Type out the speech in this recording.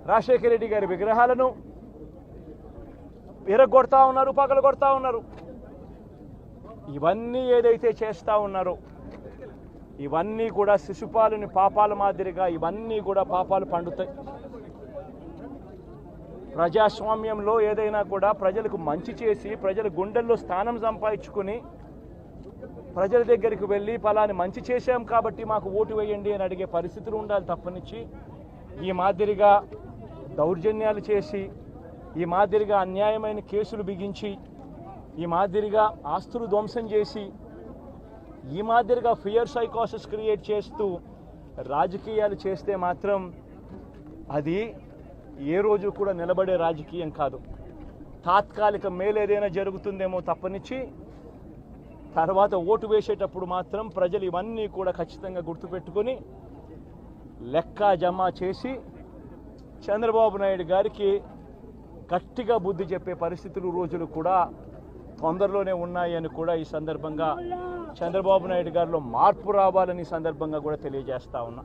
రాజశేఖర రెడ్డి గారి విగ్రహాలను విరగొడతా ఉన్నారు, పగలగొడతా ఉన్నారు. ఇవన్నీ ఏదైతే చేస్తూ ఉన్నారో ఇవన్నీ కూడా శిశుపాలుని పాపాల మాదిరిగా ఇవన్నీ కూడా పాపాలు పండుతాయి. ప్రజాస్వామ్యంలో ఏదైనా కూడా ప్రజలకు మంచి చేసి ప్రజల గుండెల్లో స్థానం సంపాదించుకొని ప్రజల దగ్గరికి వెళ్ళి ఫలాని మంచి చేశాం కాబట్టి మాకు ఓటు వేయండి అని అడిగే పరిస్థితులు ఉండాలి తప్పనిచ్చి ఈ మాదిరిగా దౌర్జన్యాలు చేసి ఈ మాదిరిగా అన్యాయమైన కేసులు బిగించి ఈ మాదిరిగా ఆస్తులు ధ్వంసం చేసి ఈ మాదిరిగా ఫియర్ సైకోసిస్ క్రియేట్ చేస్తూ రాజకీయాలు చేస్తే మాత్రం అది ఏ రోజు కూడా నిలబడే రాజకీయం కాదు. తాత్కాలిక మేలు ఏదైనా జరుగుతుందేమో తప్పనిచ్చి తర్వాత ఓటు వేసేటప్పుడు మాత్రం ప్రజలు ఇవన్నీ కూడా ఖచ్చితంగా గుర్తుపెట్టుకొని లెక్క జమ చేసి చంద్రబాబు నాయుడు గారికి గట్టిగా బుద్ధి చెప్పే పరిస్థితులు రోజులు కూడా తొందరలోనే ఉన్నాయని కూడా ఈ సందర్భంగా చంద్రబాబు నాయుడు గారిలో మార్పు రావాలని సందర్భంగా కూడా తెలియజేస్తా ఉన్నా.